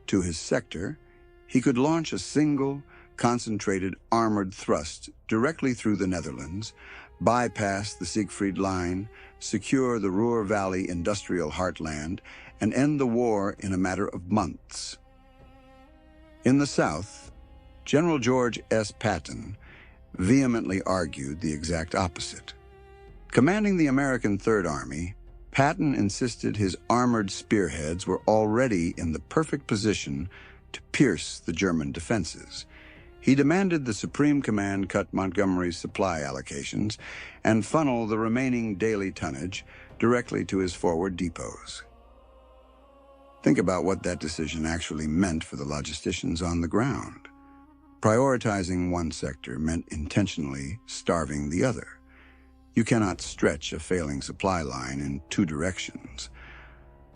to his sector, he could launch a single, concentrated armored thrust directly through the Netherlands, bypass the Siegfried Line, secure the Ruhr Valley industrial heartland, and end the war in a matter of months. In the South, General George S. Patton vehemently argued the exact opposite. Commanding the American Third Army, Patton insisted his armored spearheads were already in the perfect position to pierce the German defenses. He demanded the Supreme Command cut Montgomery's supply allocations and funnel the remaining daily tonnage directly to his forward depots. Think about what that decision actually meant for the logisticians on the ground. Prioritizing one sector meant intentionally starving the other. You cannot stretch a failing supply line in two directions.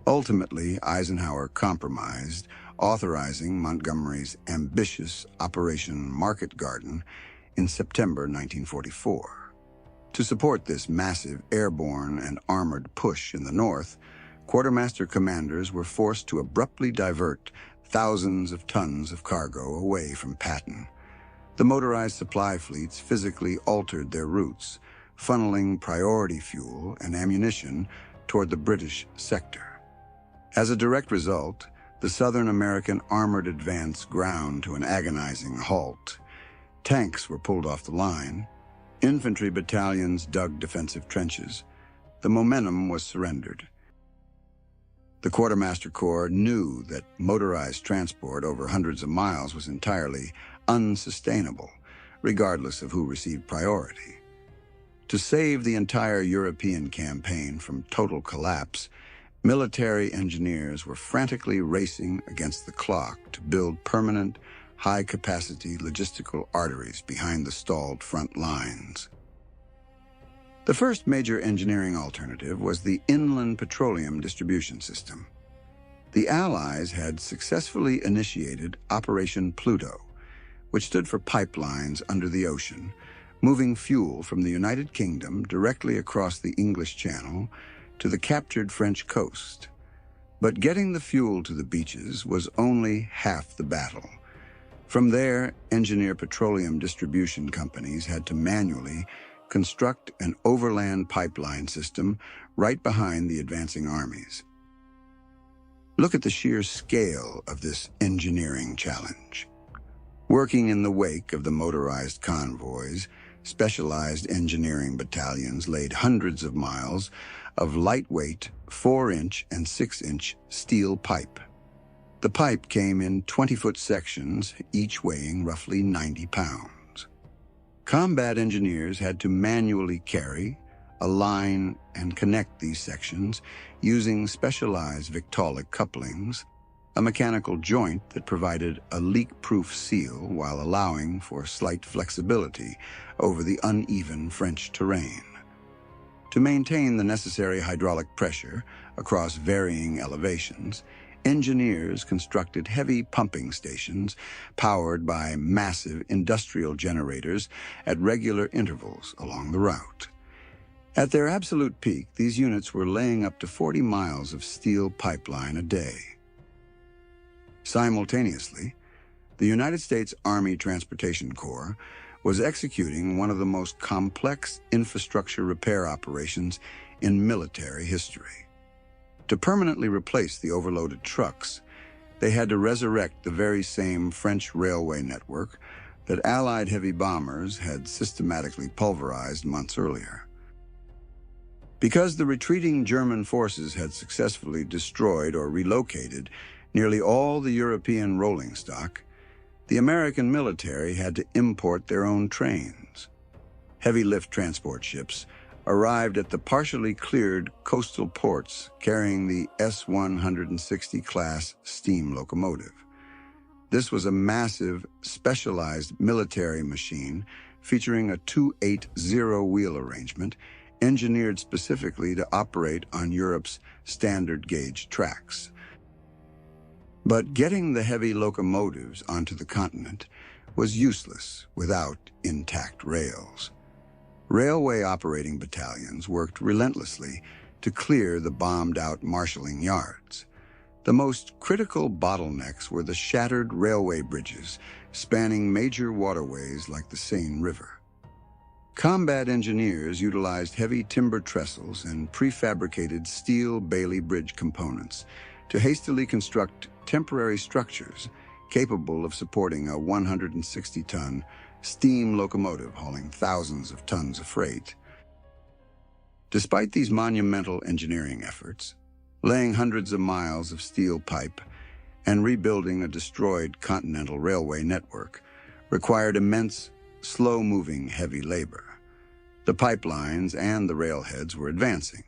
Ultimately, Eisenhower compromised, authorizing Montgomery's ambitious Operation Market Garden in September 1944. To support this massive airborne and armored push in the north, quartermaster commanders were forced to abruptly divert thousands of tons of cargo away from Patton. The motorized supply fleets physically altered their routes, funneling priority fuel and ammunition toward the British sector. As a direct result, the Southern American armored advance ground to an agonizing halt. Tanks were pulled off the line. Infantry battalions dug defensive trenches. The momentum was surrendered. The Quartermaster Corps knew that motorized transport over hundreds of miles was entirely unsustainable, regardless of who received priority. To save the entire European campaign from total collapse, military engineers were frantically racing against the clock to build permanent, high-capacity logistical arteries behind the stalled front lines. The first major engineering alternative was the inland petroleum distribution system. The Allies had successfully initiated Operation Pluto, which stood for pipelines under the ocean, moving fuel from the United Kingdom directly across the English Channel to the captured French coast. But getting the fuel to the beaches was only half the battle. From there, engineer petroleum distribution companies had to manually construct an overland pipeline system right behind the advancing armies. Look at the sheer scale of this engineering challenge. Working in the wake of the motorized convoys, specialized engineering battalions laid hundreds of miles of lightweight 4-inch and 6-inch steel pipe. The pipe came in 20-foot sections, each weighing roughly 90 pounds. Combat engineers had to manually carry, align, and connect these sections using specialized Victaulic couplings, a mechanical joint that provided a leak-proof seal while allowing for slight flexibility over the uneven French terrain. To maintain the necessary hydraulic pressure across varying elevations, engineers constructed heavy pumping stations powered by massive industrial generators at regular intervals along the route. At their absolute peak, these units were laying up to 40 miles of steel pipeline a day. Simultaneously, the United States Army Transportation Corps was executing one of the most complex infrastructure repair operations in military history. To permanently replace the overloaded trucks, they had to resurrect the very same French railway network that Allied heavy bombers had systematically pulverized months earlier. Because the retreating German forces had successfully destroyed or relocated nearly all the European rolling stock, the American military had to import their own trains. Heavy lift transport ships, arrived at the partially cleared coastal ports carrying the S-160 class steam locomotive. This was a massive, specialized military machine featuring a 280 wheel arrangement engineered specifically to operate on Europe's standard gauge tracks. But getting the heavy locomotives onto the continent was useless without intact rails. Railway operating battalions worked relentlessly to clear the bombed-out marshalling yards. The most critical bottlenecks were the shattered railway bridges spanning major waterways like the Seine River. Combat engineers utilized heavy timber trestles and prefabricated steel Bailey Bridge components to hastily construct temporary structures capable of supporting a 160-ton steam locomotive hauling thousands of tons of freight. Despite these monumental engineering efforts, laying hundreds of miles of steel pipe and rebuilding a destroyed continental railway network required immense, slow-moving heavy labor. The pipelines and the railheads were advancing,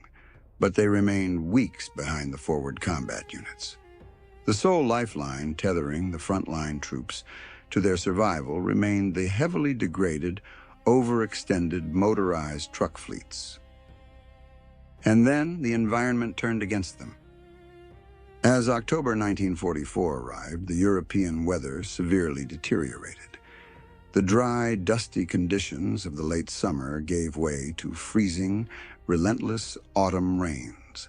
but they remained weeks behind the forward combat units. The sole lifeline tethering the frontline troops to their survival remained the heavily degraded, overextended motorized truck fleets. And then the environment turned against them. As October 1944 arrived, the European weather severely deteriorated. The dry, dusty conditions of the late summer gave way to freezing, relentless autumn rains.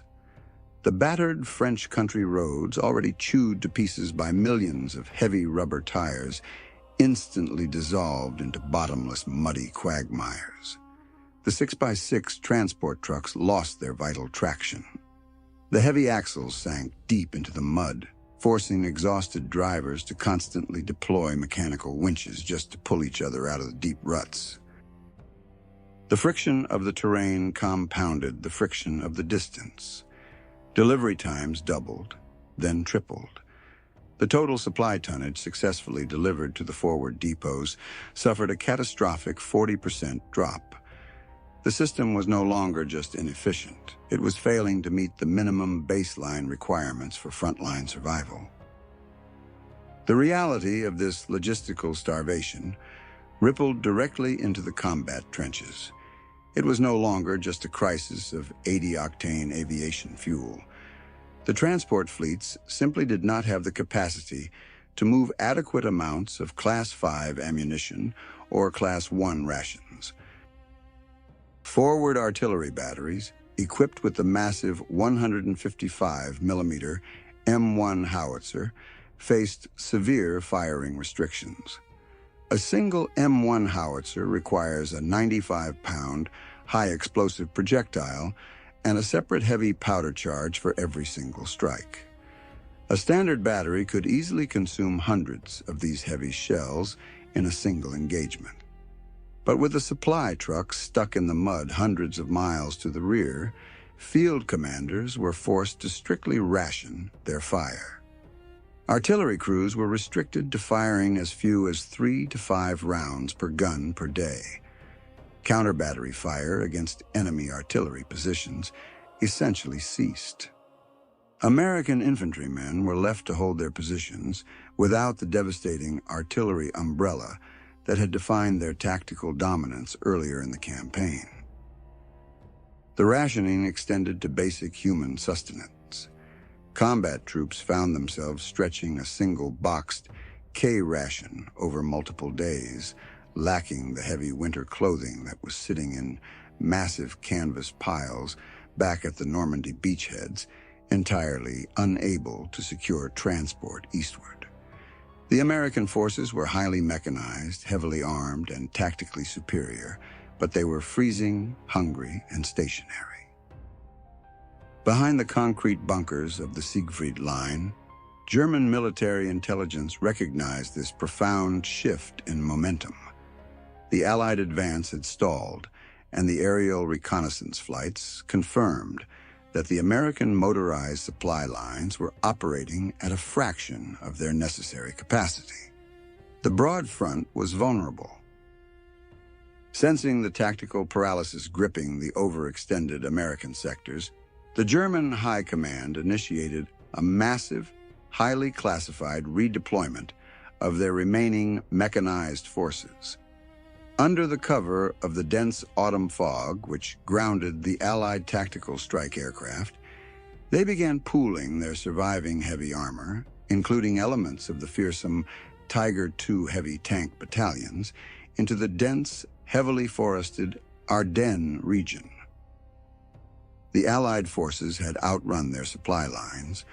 The battered French country roads, already chewed to pieces by millions of heavy rubber tires, instantly dissolved into bottomless, muddy quagmires. The 6x6 transport trucks lost their vital traction. The heavy axles sank deep into the mud, forcing exhausted drivers to constantly deploy mechanical winches just to pull each other out of the deep ruts. The friction of the terrain compounded the friction of the distance. Delivery times doubled, then tripled. The total supply tonnage successfully delivered to the forward depots suffered a catastrophic 40% drop. The system was no longer just inefficient. It was failing to meet the minimum baseline requirements for frontline survival. The reality of this logistical starvation rippled directly into the combat trenches. It was no longer just a crisis of 80-octane aviation fuel. The transport fleets simply did not have the capacity to move adequate amounts of Class 5 ammunition or Class 1 rations. Forward artillery batteries, equipped with the massive 155mm M1 howitzer, faced severe firing restrictions. A single M1 howitzer requires a 95-pound high-explosive projectile and a separate heavy powder charge for every single strike. A standard battery could easily consume hundreds of these heavy shells in a single engagement. But with the supply trucks stuck in the mud hundreds of miles to the rear, field commanders were forced to strictly ration their fire. Artillery crews were restricted to firing as few as 3 to 5 rounds per gun per day. Counter-battery fire against enemy artillery positions essentially ceased. American infantrymen were left to hold their positions without the devastating artillery umbrella that had defined their tactical dominance earlier in the campaign. The rationing extended to basic human sustenance. Combat troops found themselves stretching a single boxed K ration over multiple days, lacking the heavy winter clothing that was sitting in massive canvas piles back at the Normandy beachheads, entirely unable to secure transport eastward. The American forces were highly mechanized, heavily armed, and tactically superior, but they were freezing, hungry, and stationary. Behind the concrete bunkers of the Siegfried Line, German military intelligence recognized this profound shift in momentum. The Allied advance had stalled, and the aerial reconnaissance flights confirmed that the American motorized supply lines were operating at a fraction of their necessary capacity. The broad front was vulnerable. Sensing the tactical paralysis gripping the overextended American sectors, the German High Command initiated a massive, highly classified redeployment of their remaining mechanized forces. Under the cover of the dense autumn fog, which grounded the Allied tactical strike aircraft, they began pooling their surviving heavy armor, including elements of the fearsome Tiger II heavy tank battalions, into the dense, heavily forested Ardennes region. The Allied forces had outrun their supply lines,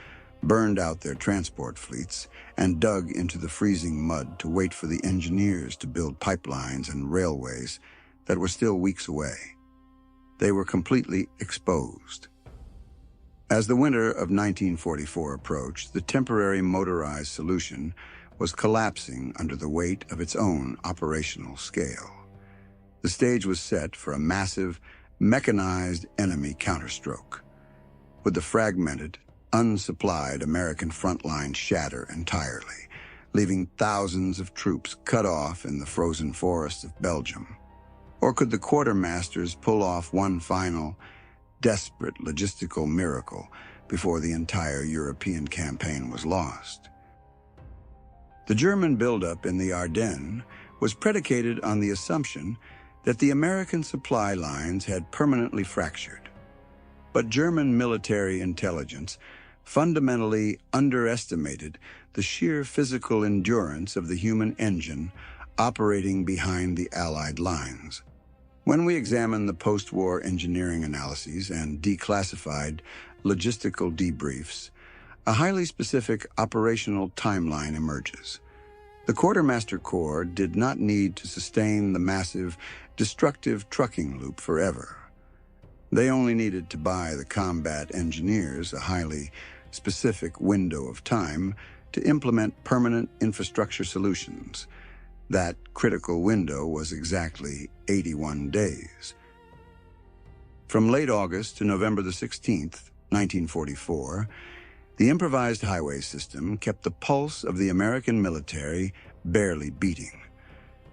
burned out their transport fleets, and dug into the freezing mud to wait for the engineers to build pipelines and railways that were still weeks away. They were completely exposed. As the winter of 1944 approached, the temporary motorized solution was collapsing under the weight of its own operational scale. The stage was set for a massive, mechanized enemy counterstroke. Would the fragmented, unsupplied American front line shatter entirely, leaving thousands of troops cut off in the frozen forests of Belgium? Or could the quartermasters pull off one final, desperate logistical miracle before the entire European campaign was lost? The German buildup in the Ardennes was predicated on the assumption that the American supply lines had permanently fractured. But German military intelligence fundamentally underestimated the sheer physical endurance of the human engine operating behind the Allied lines. When we examine the post-war engineering analyses and declassified logistical debriefs, a highly specific operational timeline emerges. The Quartermaster Corps did not need to sustain the massive, destructive trucking loop forever. They only needed to buy the combat engineers a highly specific window of time to implement permanent infrastructure solutions. That critical window was exactly 81 days. From late August to November the 16th, 1944, the improvised highway system kept the pulse of the American military barely beating.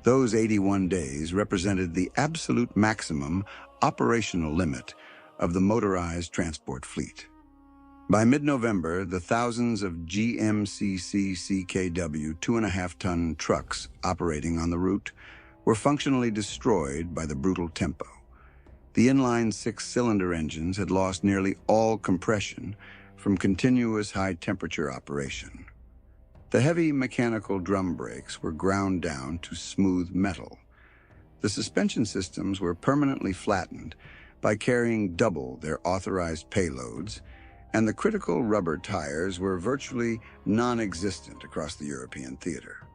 Those 81 days represented the absolute maximum operational limit of the motorized transport fleet. By mid-November, the thousands of GMCC CKW 2.5-ton trucks operating on the route were functionally destroyed by the brutal tempo. The inline six-cylinder engines had lost nearly all compression from continuous high-temperature operation. The heavy mechanical drum brakes were ground down to smooth metal. The suspension systems were permanently flattened by carrying double their authorized payloads, and the critical rubber tires were virtually non-existent across the European theater.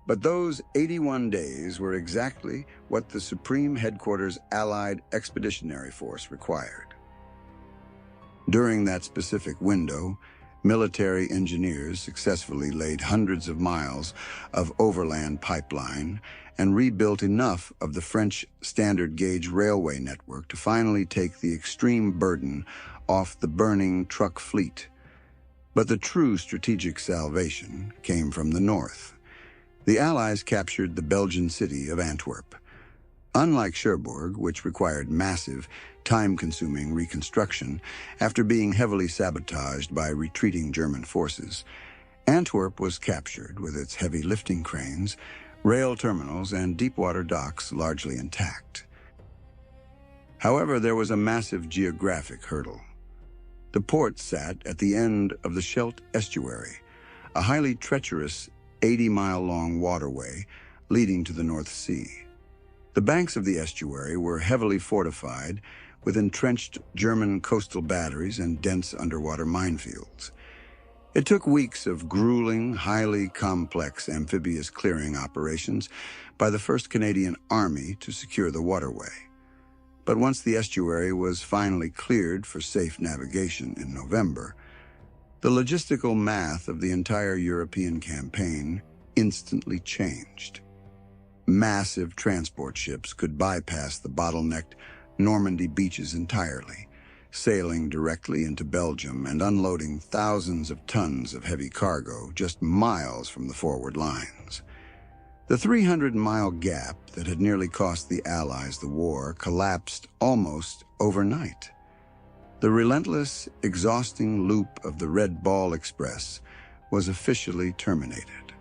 But those 81 days were exactly what the Supreme Headquarters Allied Expeditionary Force required. During that specific window, military engineers successfully laid hundreds of miles of overland pipeline and rebuilt enough of the French standard gauge railway network to finally take the extreme burden off the burning truck fleet. But the true strategic salvation came from the north. The Allies captured the Belgian city of Antwerp. Unlike Cherbourg, which required massive, time-consuming reconstruction after being heavily sabotaged by retreating German forces, Antwerp was captured with its heavy lifting cranes, rail terminals, and deep-water docks largely intact. However, there was a massive geographic hurdle. The port sat at the end of the Scheldt estuary, a highly treacherous 80-mile-long waterway leading to the North Sea. The banks of the estuary were heavily fortified with entrenched German coastal batteries and dense underwater minefields. It took weeks of grueling, highly complex amphibious clearing operations by the 1st Canadian Army to secure the waterway. But once the estuary was finally cleared for safe navigation in November, the logistical math of the entire European campaign instantly changed. Massive transport ships could bypass the bottlenecked Normandy beaches entirely, sailing directly into Belgium and unloading thousands of tons of heavy cargo just miles from the forward lines. The 300-mile gap that had nearly cost the Allies the war collapsed almost overnight. The relentless, exhausting loop of the Red Ball Express was officially terminated.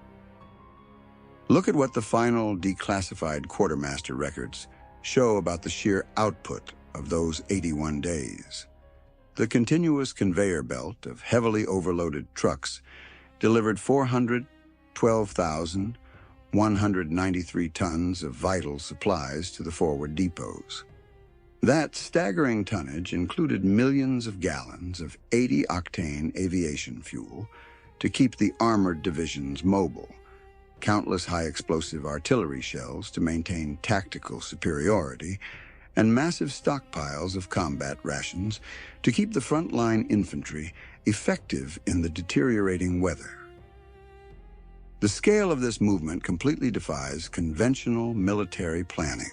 Look at what the final declassified quartermaster records show about the sheer output of those 81 days. The continuous conveyor belt of heavily overloaded trucks delivered 412,193 tons of vital supplies to the forward depots. That staggering tonnage included millions of gallons of 80-octane aviation fuel to keep the armored divisions mobile, countless high-explosive artillery shells to maintain tactical superiority, and massive stockpiles of combat rations to keep the frontline infantry effective in the deteriorating weather. The scale of this movement completely defies conventional military planning.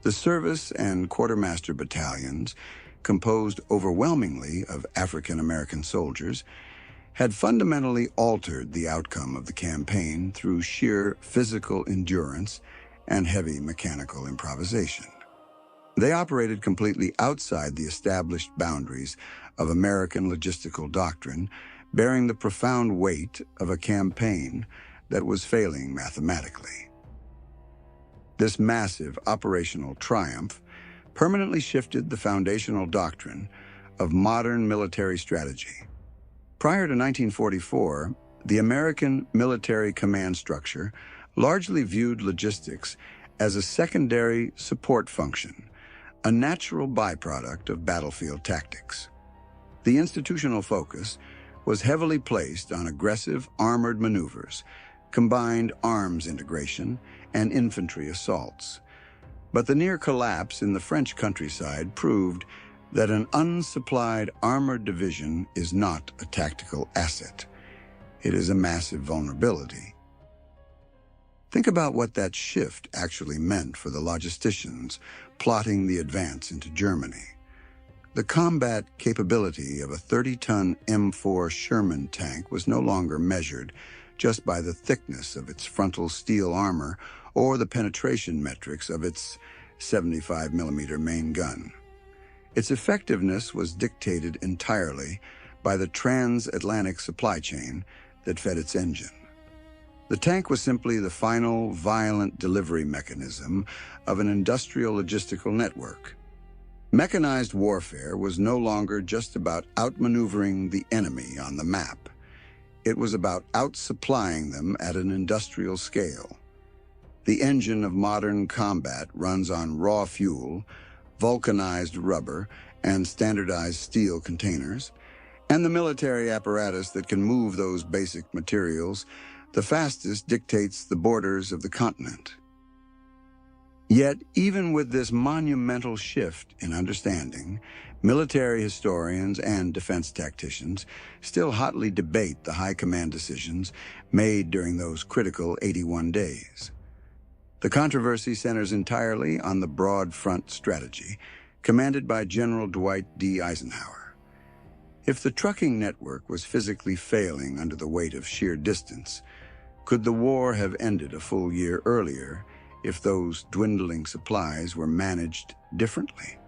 The service and quartermaster battalions, composed overwhelmingly of African-American soldiers, had fundamentally altered the outcome of the campaign through sheer physical endurance and heavy mechanical improvisation. They operated completely outside the established boundaries of American logistical doctrine, bearing the profound weight of a campaign that was failing mathematically. This massive operational triumph permanently shifted the foundational doctrine of modern military strategy. Prior to 1944, the American military command structure largely viewed logistics as a secondary support function, a natural byproduct of battlefield tactics. The institutional focus was heavily placed on aggressive armored maneuvers, combined arms integration, and infantry assaults. But the near collapse in the French countryside proved that an unsupplied armored division is not a tactical asset. It is a massive vulnerability. Think about what that shift actually meant for the logisticians plotting the advance into Germany. The combat capability of a 30-ton M4 Sherman tank was no longer measured just by the thickness of its frontal steel armor or the penetration metrics of its 75mm main gun. Its effectiveness was dictated entirely by the transatlantic supply chain that fed its engine. The tank was simply the final violent delivery mechanism of an industrial logistical network. Mechanized warfare was no longer just about outmaneuvering the enemy on the map. It was about outsupplying them at an industrial scale. The engine of modern combat runs on raw fuel, vulcanized rubber, and standardized steel containers, and the military apparatus that can move those basic materials the fastest dictates the borders of the continent. Yet, even with this monumental shift in understanding, military historians and defense tacticians still hotly debate the high command decisions made during those critical 81 days. The controversy centers entirely on the broad front strategy, commanded by General Dwight D. Eisenhower. If the trucking network was physically failing under the weight of sheer distance, could the war have ended a full year earlier if those dwindling supplies were managed differently?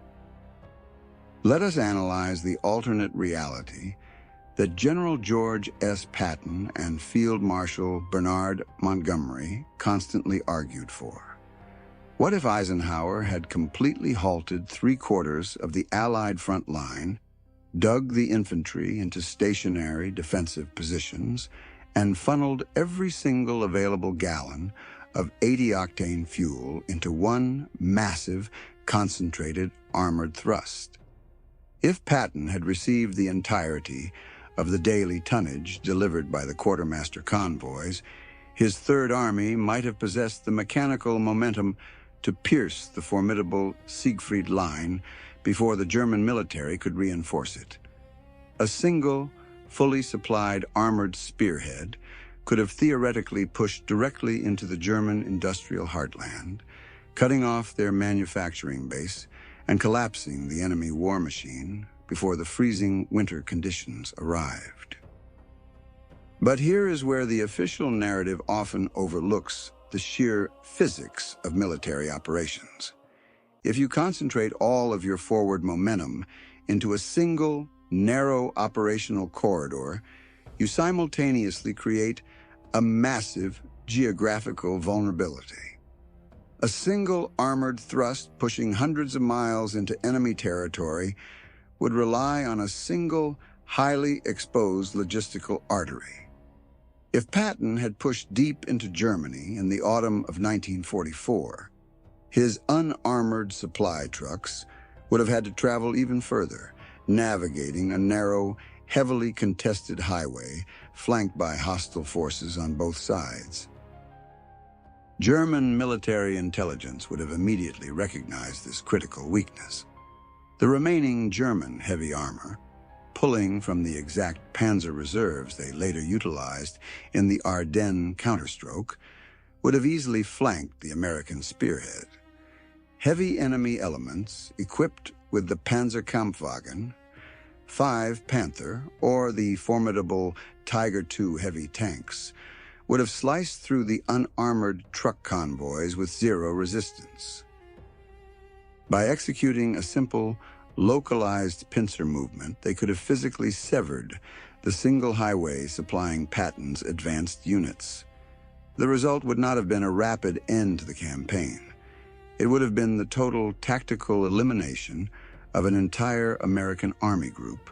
Let us analyze the alternate reality that General George S. Patton and Field Marshal Bernard Montgomery constantly argued for. What if Eisenhower had completely halted 3/4 of the Allied front line, dug the infantry into stationary defensive positions, and funneled every single available gallon of 80-octane fuel into one massive, concentrated armored thrust? If Patton had received the entirety of the daily tonnage delivered by the quartermaster convoys, his Third Army might have possessed the mechanical momentum to pierce the formidable Siegfried Line before the German military could reinforce it. A single, fully supplied armored spearhead could have theoretically pushed directly into the German industrial heartland, cutting off their manufacturing base and collapsing the enemy war machine before the freezing winter conditions arrived. But here is where the official narrative often overlooks the sheer physics of military operations. If you concentrate all of your forward momentum into a single, narrow operational corridor, you simultaneously create a massive geographical vulnerability. A single armored thrust pushing hundreds of miles into enemy territory would rely on a single, highly exposed logistical artery. If Patton had pushed deep into Germany in the autumn of 1944, his unarmored supply trucks would have had to travel even further, navigating a narrow, heavily contested highway flanked by hostile forces on both sides. German military intelligence would have immediately recognized this critical weakness. The remaining German heavy armor, pulling from the exact panzer reserves they later utilized in the Ardennes counterstroke, would have easily flanked the American spearhead. Heavy enemy elements equipped with the Panzerkampfwagen, 5 Panther, or the formidable Tiger II heavy tanks, would have sliced through the unarmored truck convoys with zero resistance. By executing a simple, localized pincer movement, they could have physically severed the single highway supplying Patton's advanced units. The result would not have been a rapid end to the campaign. It would have been the total tactical elimination of an entire American Army group,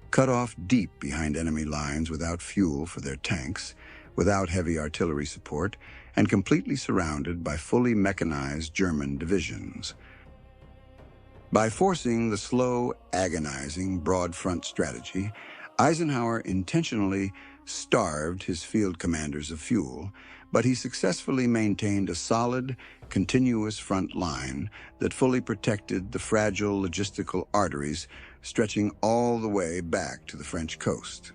cut off deep behind enemy lines without fuel for their tanks, without heavy artillery support, and completely surrounded by fully mechanized German divisions. By forcing the slow, agonizing, broad front strategy, Eisenhower intentionally starved his field commanders of fuel, but he successfully maintained a solid, continuous front line that fully protected the fragile logistical arteries stretching all the way back to the French coast.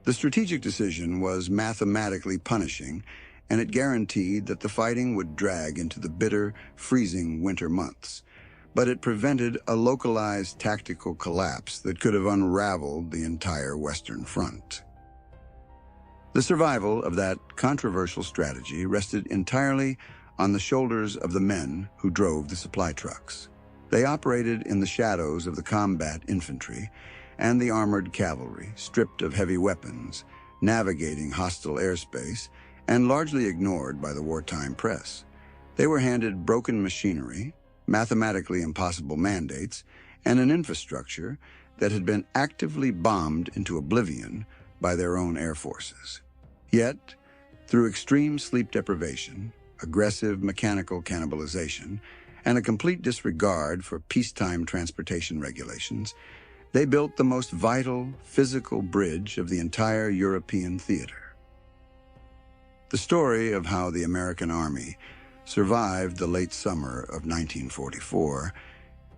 The strategic decision was mathematically punishing, and it guaranteed that the fighting would drag into the bitter, freezing winter months. But it prevented a localized tactical collapse that could have unraveled the entire Western Front. The survival of that controversial strategy rested entirely on the shoulders of the men who drove the supply trucks. They operated in the shadows of the combat infantry and the armored cavalry, stripped of heavy weapons, navigating hostile airspace, and largely ignored by the wartime press. They were handed broken machinery, mathematically impossible mandates, and an infrastructure that had been actively bombed into oblivion by their own air forces. Yet, through extreme sleep deprivation, aggressive mechanical cannibalization, and a complete disregard for peacetime transportation regulations, they built the most vital physical bridge of the entire European theater. The story of how the American Army survived the late summer of 1944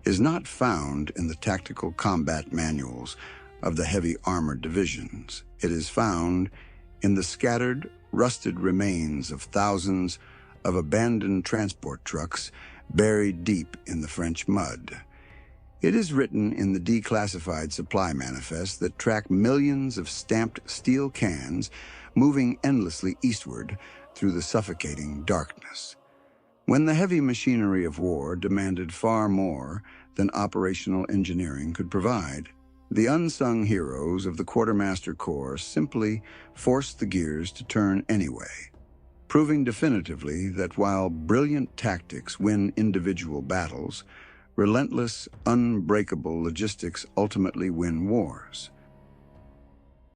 is not found in the tactical combat manuals of the heavy armored divisions. It is found in the scattered, rusted remains of thousands of abandoned transport trucks buried deep in the French mud. It is written in the declassified supply manifests that track millions of stamped steel cans moving endlessly eastward through the suffocating darkness. When the heavy machinery of war demanded far more than operational engineering could provide, the unsung heroes of the Quartermaster Corps simply forced the gears to turn anyway, proving definitively that while brilliant tactics win individual battles, relentless, unbreakable logistics ultimately win wars.